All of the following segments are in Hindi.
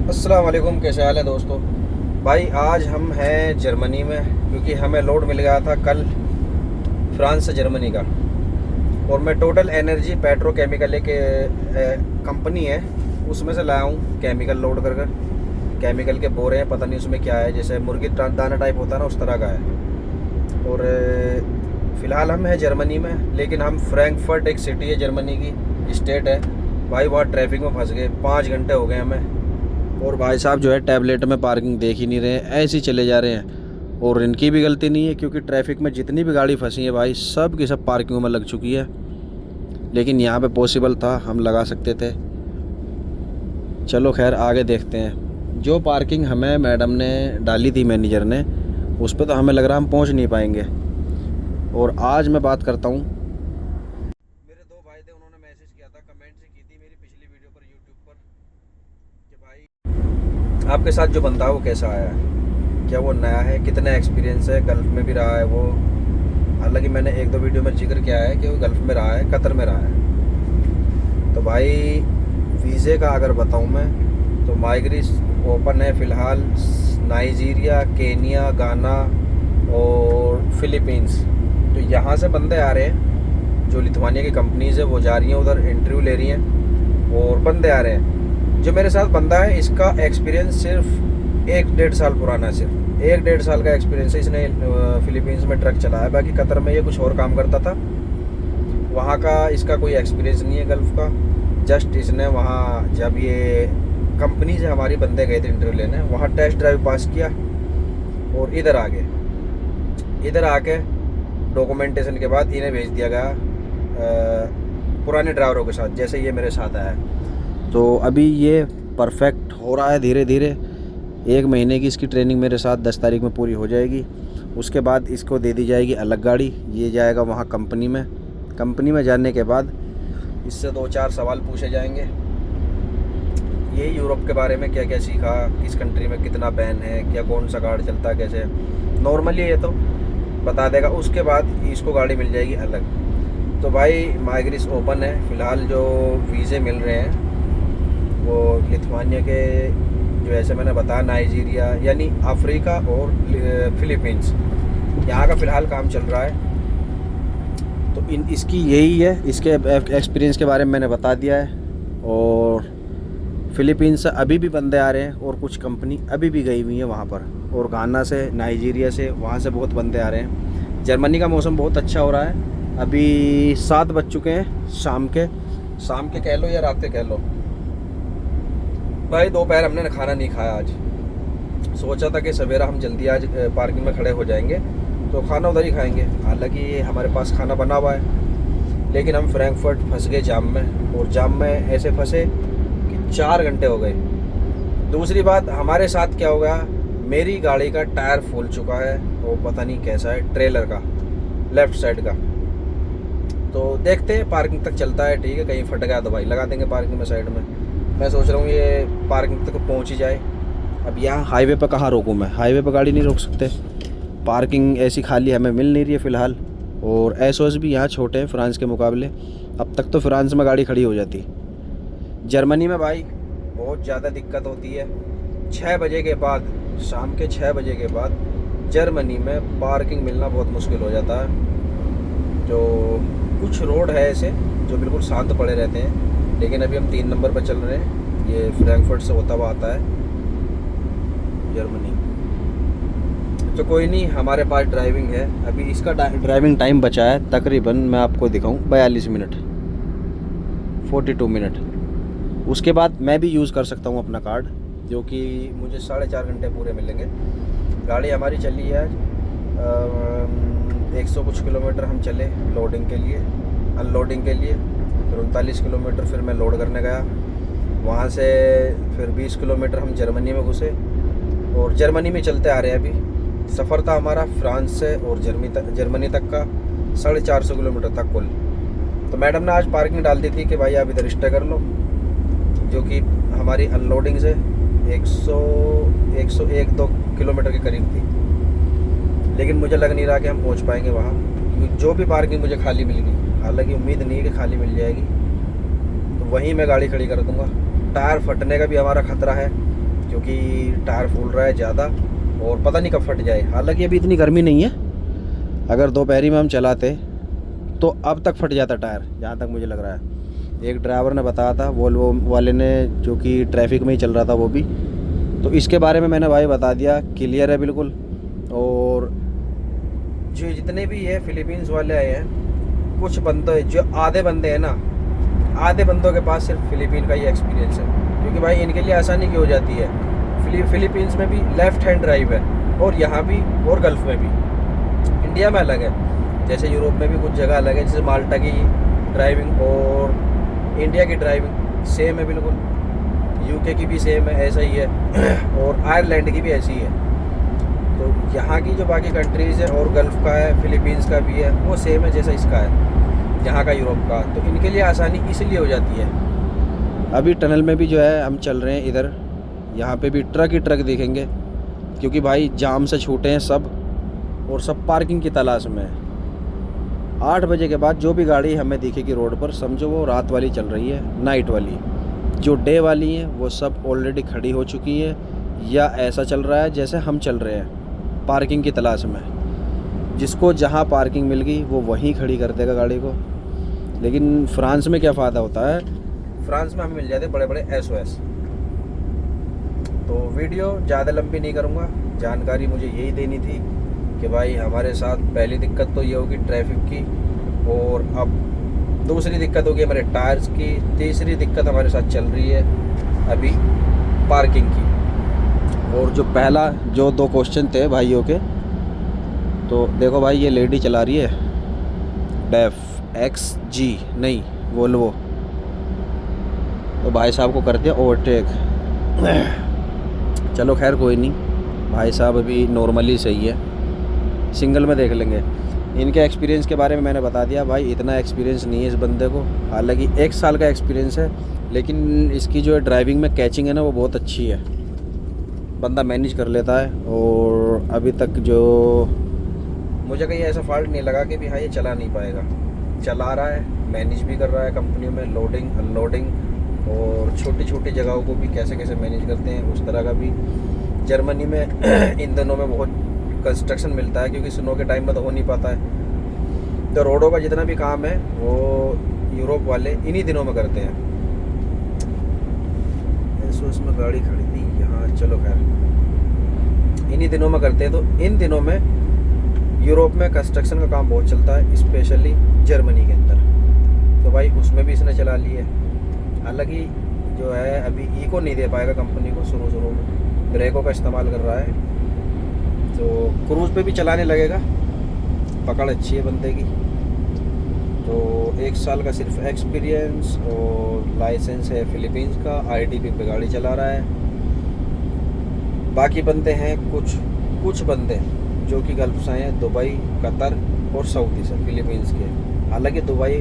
अस्सलाम वालेकुम, कैसे हाल है दोस्तों। भाई आज हम हैं जर्मनी में, क्योंकि हमें लोड मिल गया था कल फ्रांस से जर्मनी का। और मैं टोटल एनर्जी पेट्रोकेमिकल एक कंपनी है, उसमें से लाया हूँ केमिकल लोड कर कर। केमिकल के बोरे हैं, पता नहीं उसमें क्या है, जैसे मुर्गी दाना टाइप होता है ना, उस तरह का है। और फ़िलहाल हम हैं जर्मनी में, लेकिन हम फ्रैंकफर्ट, एक सिटी है जर्मनी की, स्टेट है। भाई बहुत ट्रैफिक में फंस गए, 5 घंटे हो गए हमें। और भाई साहब जो है टैबलेट में पार्किंग देख ही नहीं रहे हैं, ऐसे ही चले जा रहे हैं। और इनकी भी गलती नहीं है, क्योंकि ट्रैफिक में जितनी भी गाड़ी फंसी है भाई, सब की सब पार्किंग में लग चुकी है। लेकिन यहाँ पे पॉसिबल था, हम लगा सकते थे। चलो खैर आगे देखते हैं। जो पार्किंग हमें मैडम ने डाली थी, मैनेजर ने, उस पर तो हमें लग रहा हम पहुँच नहीं पाएंगे। और आज मैं बात करता हूँ, मेरे दो भाई थे, उन्होंने मैसेज किया था, कमेंट से की थी मेरी पिछली वीडियो पर यूट्यूब पर, कि भाई आपके साथ जो बंदा है वो कैसा आया है, क्या वो नया है, कितना एक्सपीरियंस है, गल्फ़ में भी रहा है वो। हालांकि मैंने एक दो वीडियो में जिक्र किया है कि वो गल्फ़ में रहा है, कतर में रहा है। तो भाई वीज़े का अगर बताऊं मैं, तो माइग्रेस ओपन है फ़िलहाल नाइजीरिया, केनिया, गाना और फ़िलीपींस। तो यहाँ से बंदे आ रहे हैं, जो लिथुआनिया की कंपनीज़ है वो जा रही हैं उधर, इंटरव्यू ले रही हैं और बंदे आ रहे हैं। जो मेरे साथ बंदा है, इसका एक्सपीरियंस सिर्फ 1-1.5 साल पुराना है, सिर्फ 1-1.5 साल का एक्सपीरियंस है। इसने फ़िलीपींस में ट्रक चलाया, बाकी कतर में ये कुछ और काम करता था। वहाँ का इसका कोई एक्सपीरियंस नहीं है गल्फ़ का। जस्ट इसने वहाँ, जब ये कंपनी से हमारी बंदे गए थे इंटरव्यू लेने, वहाँ टेस्ट ड्राइव पास किया और इधर आ गए। इधर आके डॉक्यूमेंटेशन के बाद इन्हें भेज दिया गया पुराने ड्राइवरों के साथ, जैसे ये मेरे साथ आया है। तो अभी ये परफेक्ट हो रहा है धीरे धीरे। 1 महीने की इसकी ट्रेनिंग मेरे साथ 10 तारीख में पूरी हो जाएगी। उसके बाद इसको दे दी जाएगी अलग गाड़ी, ये जाएगा वहाँ कंपनी में। कंपनी में जाने के बाद इससे 2-4 सवाल पूछे जाएंगे, ये यूरोप के बारे में, क्या क्या सीखा, किस कंट्री में कितना बैन है, क्या कौन सा कार्ड चलता है, कैसे। नॉर्मली ये तो बता देगा। उसके बाद इसको गाड़ी मिल जाएगी अलग। तो भाई माइग्रेस ओपन है फ़िलहाल। जो वीज़े मिल रहे हैं वो लिथुआनिया के, जो ऐसे मैंने बताया, नाइजीरिया यानी अफ्रीका और फ़िलीपींस, यहाँ का फ़िलहाल काम चल रहा है। तो इसकी यही है, इसके एक्सपीरियंस के बारे में मैंने बता दिया है। और फ़िलीपींस से अभी भी बंदे आ रहे हैं, और कुछ कंपनी अभी भी गई हुई है वहाँ पर। और घाना से, नाइजीरिया से, वहाँ से बहुत बंदे आ रहे हैं। जर्मनी का मौसम बहुत अच्छा हो रहा है। अभी 7 बज चुके हैं शाम के कह लो या रात के कह लो। भाई दोपहर हमने खाना नहीं खाया आज। सोचा था कि सवेरा हम जल्दी आज पार्किंग में खड़े हो जाएंगे तो खाना उधर ही खाएंगे। हालांकि हमारे पास खाना बना हुआ है, लेकिन हम फ्रैंकफर्ट फंस गए जाम में। और जाम में ऐसे फंसे कि 4 घंटे हो गए। दूसरी बात, हमारे साथ क्या हो गया, मेरी गाड़ी का टायर फूल चुका है, वो पता नहीं कैसा है, ट्रेलर का, लेफ़्ट साइड का। तो देखते हैं, पार्किंग तक चलता है ठीक है, कहीं फट गया तो भाई लगा देंगे पार्किंग में साइड में। मैं सोच रहा हूँ ये पार्किंग तक पहुँच ही जाए। अब यहाँ हाईवे पर कहाँ रोकूँ मैं, हाईवे पर गाड़ी नहीं रोक सकते। पार्किंग ऐसी खाली हमें मिल नहीं रही है फ़िलहाल। और एसओएस भी यहाँ छोटे हैं फ्रांस के मुकाबले। अब तक तो फ्रांस में गाड़ी खड़ी हो जाती। जर्मनी में भाई बहुत ज़्यादा दिक्कत होती है। 6 बजे के बाद, शाम के 6 बजे के बाद जर्मनी में पार्किंग मिलना बहुत मुश्किल हो जाता है। जो कुछ रोड है ऐसे जो बिल्कुल शांत पड़े रहते हैं, लेकिन अभी हम 3 नंबर पर चल रहे हैं। ये फ्रैंकफर्ट से होता हुआ आता है जर्मनी। तो कोई नहीं, हमारे पास ड्राइविंग है। अभी इसका ड्राइविंग टाइम बचा है तकरीबन, मैं आपको दिखाऊं, 42 मिनट, 42 मिनट। उसके बाद मैं भी यूज़ कर सकता हूं अपना कार्ड, जो कि मुझे 4.5 घंटे पूरे मिलेंगे। गाड़ी हमारी चली है आज 100 कुछ किलोमीटर हम चले लोडिंग के लिए, अनलोडिंग के लिए। फिर 39 किलोमीटर फिर मैं लोड करने गया। वहाँ से फिर 20 किलोमीटर हम जर्मनी में घुसे, और जर्मनी में चलते आ रहे हैं। अभी सफ़र था हमारा फ्रांस से और जर्मनी तक का 450 किलोमीटर तक कुल। तो मैडम ने आज पार्किंग डाल दी थी कि भाई आप इधर स्टे कर लो, जो कि हमारी अनलोडिंग से 101-2 किलोमीटर के करीब थी। लेकिन मुझे लग नहीं रहा कि हम पहुंच पाएंगे वहाँ, क्योंकि जो भी पार्किंग मुझे खाली मिल गई, हालांकि उम्मीद नहीं है कि खाली मिल जाएगी, तो वहीं मैं गाड़ी खड़ी कर दूँगा। टायर फटने का भी हमारा ख़तरा है, क्योंकि टायर फूल रहा है ज़्यादा और पता नहीं कब फट जाए। हालांकि अभी इतनी गर्मी नहीं है, अगर दोपहरी में हम चलाते तो अब तक फट जाता टायर, जहाँ तक मुझे लग रहा है। एक ड्राइवर ने बताया था, वोल्वो वाले ने, जो कि ट्रैफिक में ही चल रहा था वो भी। तो इसके बारे में मैंने भाई बता दिया, क्लियर है बिल्कुल। और जो जितने भी है फिलीपींस वाले आए हैं, कुछ बंदे जो आधे बंदे हैं ना, आधे बंदों के पास सिर्फ फिलीपीन का ही एक्सपीरियंस है, क्योंकि भाई इनके लिए आसानी की हो जाती है। फिलीपींस में भी लेफ़्ट हैंड ड्राइव है, और यहाँ भी और गल्फ़ में भी। इंडिया में अलग है, जैसे यूरोप में भी कुछ जगह अलग है, जैसे माल्टा की ड्राइविंग और इंडिया की ड्राइविंग सेम है बिल्कुल। यूके की भी सेम है, ऐसा ही है। और आयरलैंड की भी ऐसी ही है। तो यहाँ की जो बाकी कंट्रीज़ है, और गल्फ़ का है, फिलीपींस का भी है, वो सेम है जैसा इसका है, यहाँ का यूरोप का। तो इनके लिए आसानी इसलिए हो जाती है। अभी टनल में भी जो है हम चल रहे हैं इधर, यहाँ पे भी ट्रक ही ट्रक दिखेंगे, क्योंकि भाई जाम से छूटे हैं सब, और सब पार्किंग की तलाश में है। 8 बजे के बाद जो भी गाड़ी हमें दिखेगी रोड पर, समझो वो रात वाली चल रही है, नाइट वाली। जो डे वाली हैं वो सब ऑलरेडी खड़ी हो चुकी है, या ऐसा चल रहा है जैसे हम चल रहे हैं, पार्किंग की तलाश में। जिसको जहाँ पार्किंग मिल गई वो वहीं खड़ी कर देगा गाड़ी को। लेकिन फ्रांस में क्या फ़ायदा होता है, फ्रांस में हमें मिल जाते बड़े बड़े SOS। तो वीडियो ज़्यादा लंबी नहीं करूँगा, जानकारी मुझे यही देनी थी कि भाई हमारे साथ पहली दिक्कत तो ये होगी ट्रैफिक की, और अब दूसरी दिक्कत होगी हमारे टायर्स की, तीसरी दिक्कत हमारे साथ चल रही है अभी पार्किंग की। और जो पहला जो 2 क्वेश्चन थे भाइयों के, तो देखो भाई ये लेडी चला रही है डेफ XG, नहीं वोल्वो। तो भाई साहब को कर दिया ओवरटेक। चलो खैर कोई नहीं, भाई साहब अभी नॉर्मली सही है, सिंगल में देख लेंगे। इनके एक्सपीरियंस के बारे में मैंने बता दिया भाई, इतना एक्सपीरियंस नहीं है इस बंदे को। हालांकि 1 साल का एक्सपीरियंस है, लेकिन इसकी जो ड्राइविंग में कैचिंग है ना, वो बहुत अच्छी है, बंदा मैनेज कर लेता है। और अभी तक जो मुझे कहीं ऐसा फॉल्ट नहीं लगा कि भी हाँ ये चला नहीं पाएगा, चला रहा है, मैनेज भी कर रहा है कंपनियों में, लोडिंग अनलोडिंग, और छोटी छोटी जगहों को भी कैसे कैसे मैनेज करते हैं उस तरह का भी। जर्मनी में इन दिनों में बहुत कंस्ट्रक्शन मिलता है, क्योंकि स्नो के टाइम में तो हो नहीं पाता है। तो रोडों का जितना भी काम है वो यूरोप वाले इन्हीं दिनों में करते हैं। उसमें गाड़ी खड़ी थी यहाँ, चलो खैर इन्हीं दिनों में करते हैं। तो इन दिनों में यूरोप में कंस्ट्रक्शन का काम बहुत चलता है, स्पेशली जर्मनी के अंदर। तो भाई उसमें भी इसने चला ली है। हालांकि जो है अभी इको नहीं दे पाएगा कंपनी को, शुरू में ब्रेकों का इस्तेमाल कर रहा है। तो क्रूज़ पे भी चलाने लगेगा, पकड़ अच्छी है बंदे की। तो 1 साल का सिर्फ एक्सपीरियंस और लाइसेंस है फिलीपींस का, ITP पे गाड़ी चला रहा है। बाकी बंदे हैं कुछ बंदे जो कि गल्फ से हैं, दुबई, कतर और सऊदी से, फिलीपींस के। हालांकि दुबई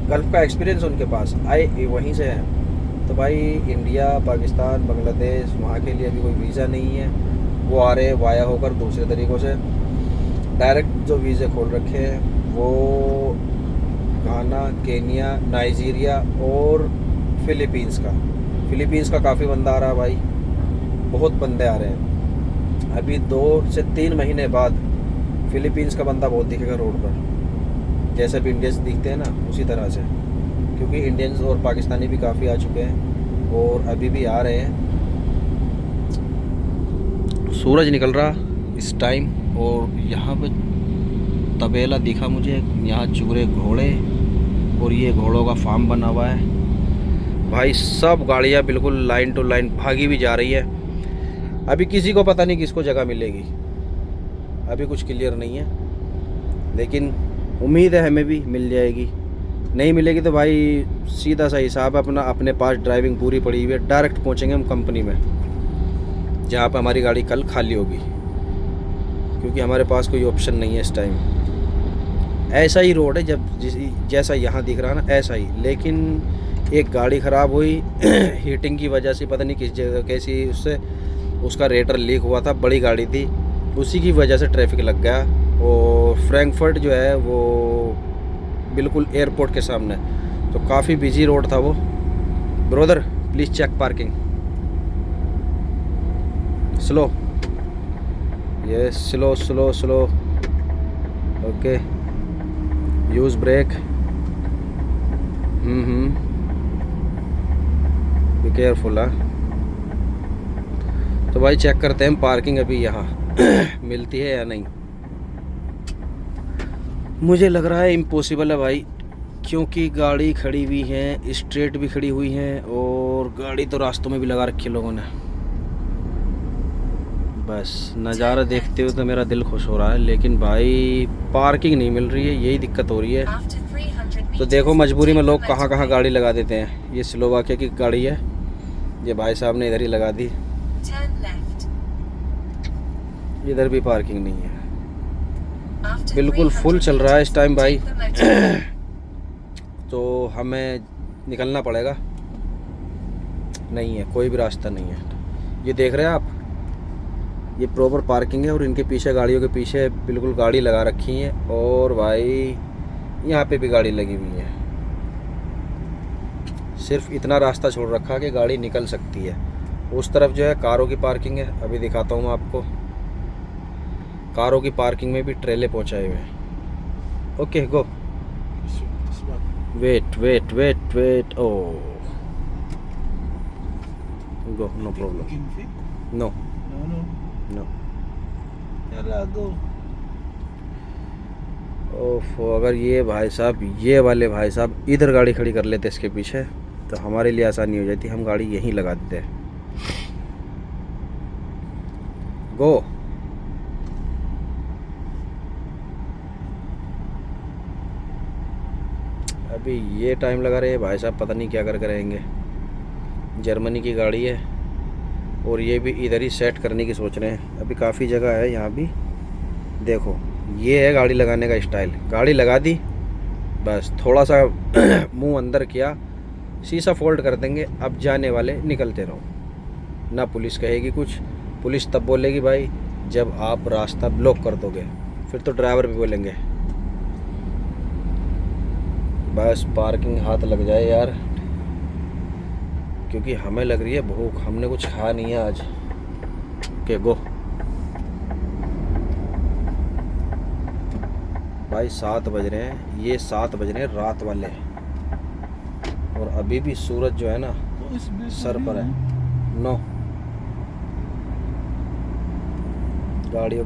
गल्फ का एक्सपीरियंस उनके पास, आए वहीं से हैं। तो भाई इंडिया, पाकिस्तान, बांग्लादेश, वहाँ के लिए अभी कोई वीज़ा नहीं है, वो आ रहे हैं वाया होकर दूसरे तरीक़ों से। डायरेक्ट जो वीज़े खोल रखे हैं वो घाना, केनिया, नाइजीरिया और फिलीपींस का काफ़ी बंदा आ रहा है भाई, बहुत बंदे आ रहे हैं। अभी 2 से 3 महीने बाद फिलीपींस का बंदा बहुत दिखेगा रोड पर, जैसे भी इंडियंस दिखते हैं ना उसी तरह से, क्योंकि इंडियंस और पाकिस्तानी भी काफ़ी आ चुके हैं और अभी भी आ रहे हैं। सूरज निकल रहा इस टाइम, और यहाँ पे तबेला दिखा मुझे, यहाँ चूरे घोड़े, और ये घोड़ों का फार्म बना हुआ है भाई। सब गाड़ियाँ बिल्कुल लाइन टू लाइन भागी भी जा रही है। अभी किसी को पता नहीं किसको जगह मिलेगी, अभी कुछ क्लियर नहीं है, लेकिन उम्मीद है हमें भी मिल जाएगी। नहीं मिलेगी तो भाई सीधा सा हिसाब है अपना, अपने पास ड्राइविंग पूरी पड़ी हुई है, डायरेक्ट पहुँचेंगे हम कंपनी में, जहाँ पर हमारी गाड़ी कल खाली होगी, क्योंकि हमारे पास कोई ऑप्शन नहीं है इस टाइम। ऐसा ही रोड है जैसा यहाँ दिख रहा है ना, ऐसा ही। लेकिन एक गाड़ी ख़राब हुई हीटिंग की वजह से, पता नहीं किस जगह कैसी, उससे उसका रेटर लीक हुआ था, बड़ी गाड़ी थी, उसी की वजह से ट्रैफिक लग गया। और फ्रैंकफर्ट जो है वो बिल्कुल एयरपोर्ट के सामने, तो काफ़ी बिजी रोड था वो। Brother please check parking. Slow, ये slow slow slow, okay, use brake, be careful. हाँ, तो भाई चेक करते हैं हम पार्किंग अभी यहाँ मिलती है या नहीं। मुझे लग रहा है इम्पॉसिबल है भाई, क्योंकि गाड़ी खड़ी हुई है, स्ट्रेट भी खड़ी हुई है, और गाड़ी तो रास्तों में भी लगा रखी है लोगों ने। बस नज़ारा देखते हुए तो मेरा दिल खुश हो रहा है, लेकिन भाई पार्किंग नहीं मिल रही है, यही दिक्कत हो रही है। तो देखो मजबूरी में लोग कहाँ कहाँ गाड़ी लगा देते हैं। ये स्लोवाकिया की गाड़ी है, ये भाई साहब ने इधर ही लगा दी, इधर भी पार्किंग नहीं है, बिल्कुल फुल चल रहा है इस टाइम भाई। तो हमें निकलना पड़ेगा, नहीं है कोई भी रास्ता नहीं है। ये देख रहे हैं आप, ये प्रॉपर पार्किंग है, और इनके पीछे गाड़ियों के पीछे बिल्कुल गाड़ी लगा रखी है, और भाई यहाँ पे भी गाड़ी लगी हुई है। सिर्फ इतना रास्ता छोड़ रखा है कि गाड़ी निकल सकती है। उस तरफ जो है कारों की पार्किंग है, अभी दिखाता हूँ मैं आपको। कारों की पार्किंग में भी ट्रेले पहुँचाए हुए हैं। Okay go, wait wait wait wait, oh go, no problem, no no. ओफो, अगर ये भाई साहब, ये वाले भाई साहब इधर गाड़ी खड़ी कर लेते इसके पीछे, तो हमारे लिए आसानी हो जाती, हम गाड़ी यहीं लगा देते। गो, अभी ये टाइम लगा रहे हैं भाई साहब, पता नहीं क्या कर रहेंगे। जर्मनी की गाड़ी है, और ये भी इधर ही सेट करने की सोच रहे हैं। अभी काफ़ी जगह है यहाँ भी, देखो ये है गाड़ी लगाने का स्टाइल। गाड़ी लगा दी, बस थोड़ा सा मुंह अंदर किया, शीशा फोल्ड कर देंगे, अब जाने वाले निकलते रहो। ना पुलिस कहेगी कुछ, पुलिस तब बोलेगी भाई जब आप रास्ता ब्लॉक कर दोगे, फिर तो ड्राइवर भी बोलेंगे। बस पार्किंग हाथ लग जाए यार, क्योंकि हमें लग रही है भूख, हमने कुछ खाया नहीं है आज। ओके गो भाई, 7 बज रहे हैं, ये 7 बज रहे हैं रात वाले, और अभी भी सूरज जो है ना सर पर है। नो, गाड़ियों